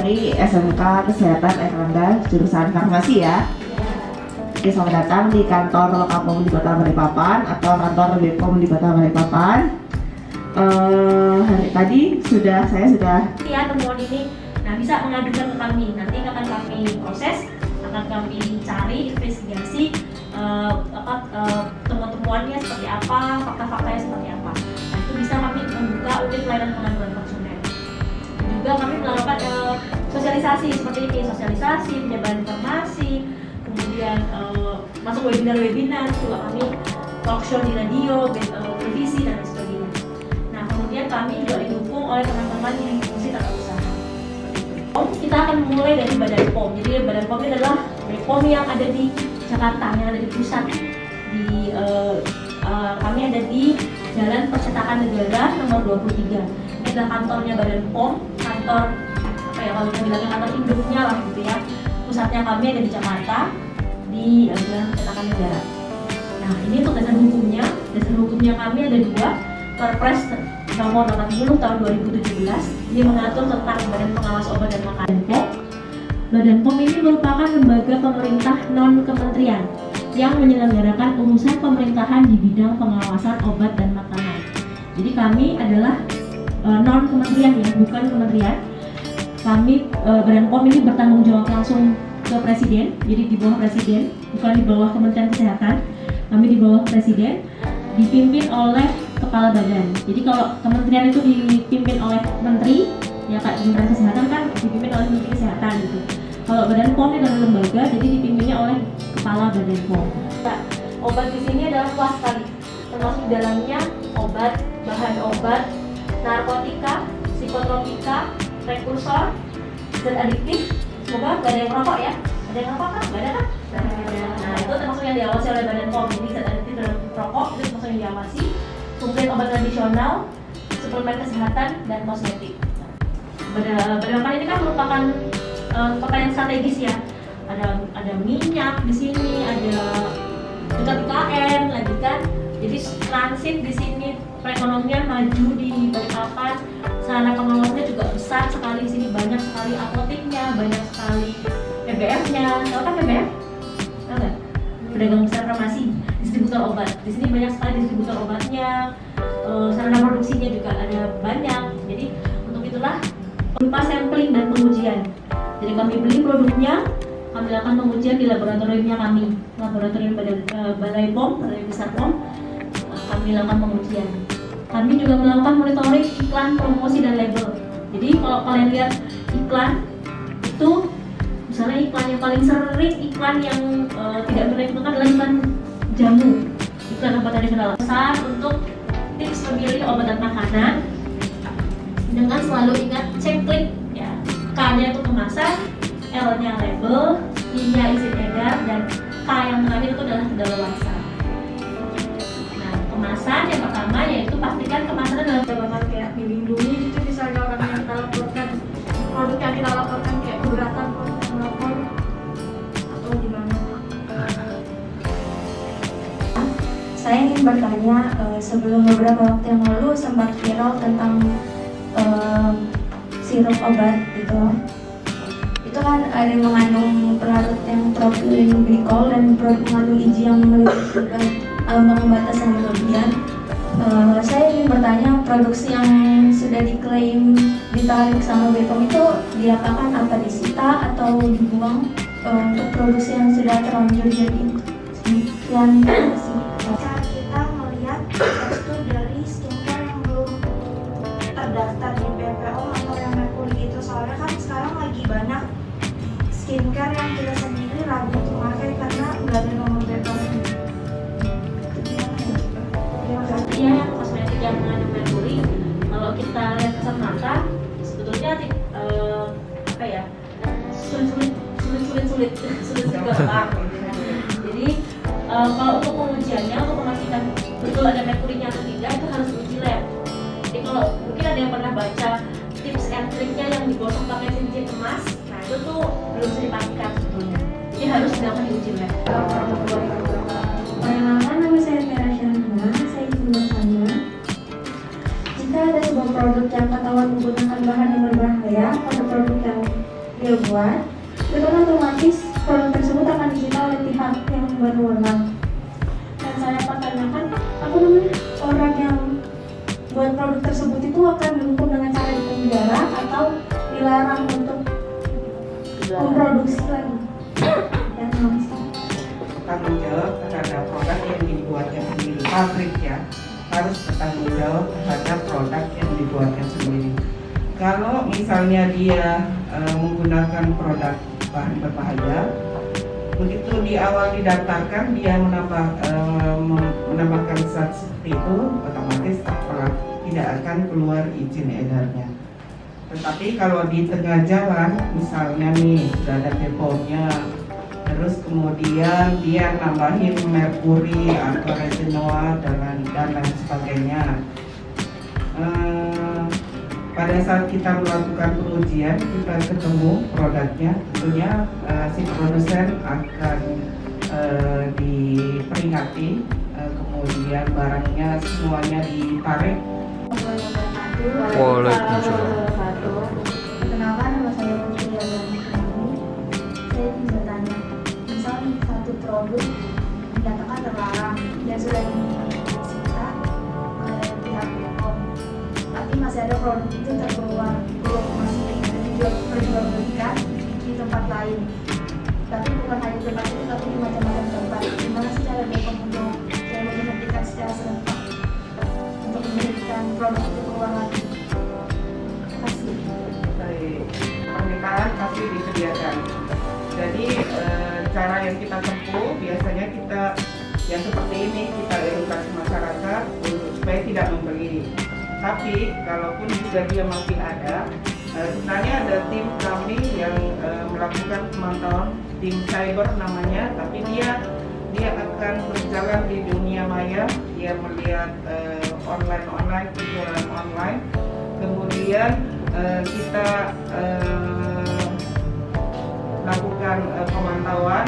dari SMK Kesehatan Erlangga jurusan farmasi ya. Oke, selamat datang di kantor Kapolri di Kota Balikpapan atau kantor BPOM di Kota Balikpapan. Hari tadi saya sudah ya temuan ini, nah bisa mengadukan ke kami. Nanti akan kami proses, akan kami cari investigasi temuan-temuannya seperti apa, fakta-faktanya seperti apa. Nah itu bisa kami membuka unit pelayanan pengaduan konsumen. Juga kami melakukan sosialisasi seperti ini, sosialisasi, penyebaran informasi, kemudian masuk webinar juga kami talk show di radio, televisi dan sebagainya. Nah kemudian kami juga didukung oleh teman-teman yang fungsi tata usaha. Kita akan mulai dari Badan POM. Jadi Badan POM ini adalah POM yang ada di Jakarta, yang ada di pusat. Kami ada di Jalan Percetakan Negara nomor 23. Ini adalah kantornya Badan POM, kantor kalau kita bilangnya kantor induknya lah gitu ya. Pusatnya kami ada di Jakarta, di Jalan Percetakan Negara. Nah ini untuk dasar hukumnya. Dasar hukumnya kami ada dua. Perpres nomor 80 tahun 2017. Ini mengatur tentang Badan Pengawas Obat dan Makanan POM. Badan POM ini merupakan lembaga pemerintah non-kementerian yang menyelenggarakan urusan pemerintahan di bidang pengawasan obat dan makanan. Jadi kami adalah non-kementerian ya, bukan kementerian. Kami Badan POM ini bertanggung jawab langsung ke Presiden, jadi di bawah Presiden, bukan di bawah Kementerian Kesehatan. Kami di bawah Presiden, dipimpin oleh Kepala Badan. Jadi kalau kementerian itu dipimpin oleh Menteri, ya Kak, Kementerian Kesehatan kan dipimpin oleh Menteri Kesehatan gitu. Kalau Badan POM ini adalah lembaga, jadi dipimpinnya oleh Kepala Badan POM. Nah, obat di sini adalah luas sekali, termasuk di dalamnya obat, bahan obat, narkotika, psikotropika, prekursor, zat adiktif. Semoga gak ada yang merokok ya. Ada yang merokok kan? Gak ada kan? Nah itu termasuk yang diawasi oleh Badan POM. Jadi zat adiktif dalam rokok itu termasuk yang diawasi. Kemudian obat tradisional, suplemen kesehatan, dan kosmetik. Badan POM ini kan merupakan kota yang strategis ya. Ada minyak di sini, ada dekat IKN lagi kan. Jadi transit di sini, perekonomian maju di Balikpapan. Sarana pengawasnya juga besar sekali di sini, banyak sekali apoteknya, banyak sekali PBF-nya. Tahu kan PBF? Tahu nggak? Pedagang besar farmasi, distributor obat. Di sini banyak sekali distributor obatnya. Sarana produksinya juga ada banyak. Jadi untuk itulah berupa sampling dan pengujian. Jadi kami beli produknya, kami lakukan pengujian di laboratoriumnya kami, laboratorium Balai POM, Balai Besar POM. Kami lakukan pengujian. Kami juga melakukan monitoring iklan, promosi, dan label. Jadi kalau kalian lihat iklan itu, misalnya iklan yang paling sering, iklan yang tidak menentukan adalah iklan jamu, iklan obat tradisional. Besar untuk tips memilih obat dan makanan dengan selalu ingat checklist ya. K-nya itu kemasan, L-nya label, I-nya izin edar, dan K yang terakhir itu adalah kedaluarsa. Nah, kemasan yang pertama yaitu pastikan kemasannya dalam jabatan kayak melindungi itu misalnya orang yang kita laporkan, produk yang kita laporkan kayak keberatan melapor atau gimana? Saya ingin bertanya, sebelum beberapa waktu yang lalu sempat viral tentang sirup obat gitu. Itu kan ada yang mengandung pelarut yang propylene glikol dan mengandung IJ yang melibatkan ambang batas yang berlebihan. Saya ingin bertanya, produksi yang sudah diklaim ditarik sama BPOM itu diapakan, apa disita atau dibuang untuk produksi yang sudah terlanjur jadi sekian produksi? Kita melihat itu dari skincare yang belum terdaftar di BPOM atau yang Merkuri itu, soalnya kan sekarang lagi banyak skincare yang kita sendiri ragu untuk pakai karena nggak ada nomor BPOM. Iya, yang kosmetik yang mengandung merkuri, kalau kita lihat kasat mata, sebetulnya apa ya, sulit gampang. Jadi kalau untuk pengujiannya, untuk memastikan betul ada merkurinya atau tidak, itu harus uji lab. Jadi kalau mungkin ada yang pernah baca tips and triknya yang digosok pakai cincin emas, nah itu tuh belum bisa dipastikan sebetulnya. Jadi harus dilakukan di uji lab. Perkenalkan, nama saya Vera Syahna. Saya ingin bertanya, jika ada sebuah produk yang ketahuan menggunakan bahan yang berbahaya pada produk yang dia buat, itu kan otomatis produk tersebut akan disita oleh pihak yang berwenang. Dan saya pertanyakan, apa namanya, orang yang buat produk tersebut itu akan dihukum dengan cara dipenjara atau dilarang untuk memproduksi lagi? Dan Tanggung jawab terhadap produk yang dibuatnya sendiri, pabrik ya harus bertanggung jawab terhadap produk yang dibuatnya sendiri. Kalau misalnya dia menggunakan produk bahan berbahaya, begitu di awal didaftarkan dia menambahkan zat seperti itu, otomatis tidak akan keluar izin edarnya. Tetapi kalau di tengah jalan, misalnya nih sudah ada BPOM-nya, terus kemudian dia nambahin merkuri atau resinoa dan lain sebagainya. Pada saat kita melakukan pengujian, kita ketemu produknya, tentunya si produsen akan diperingati, kemudian barangnya semuanya ditarik. Waalaikumsalam. Perkenalkan, nama saya Putri Yalani. Saya ingin bertanya, misal satu produk dinyatakan terlarang dan sudah disita oleh pihak BPOM, tapi masih ada produk itu terkeluar, belum masih dijualbelikan di tempat lain. Tapi bukan hanya di tempat itu, tapi di macam-macam tempat. Gimana sih cara BPOM untuk menghentikan secara serentak untuk menjadikan produk itu keluar lagi? Terima kasih. Dari permintaan pasti disediakan. Jadi cara yang kita tempuh biasanya kita yang seperti ini, kita edukasi masyarakat untuk supaya tidak membeli. Tapi kalaupun juga dia masih ada, sebenarnya ada tim kami yang melakukan pemantauan, tim cyber namanya, tapi dia akan berjalan di dunia maya, dia melihat online penjualan online, kemudian kita lakukan pemantauan.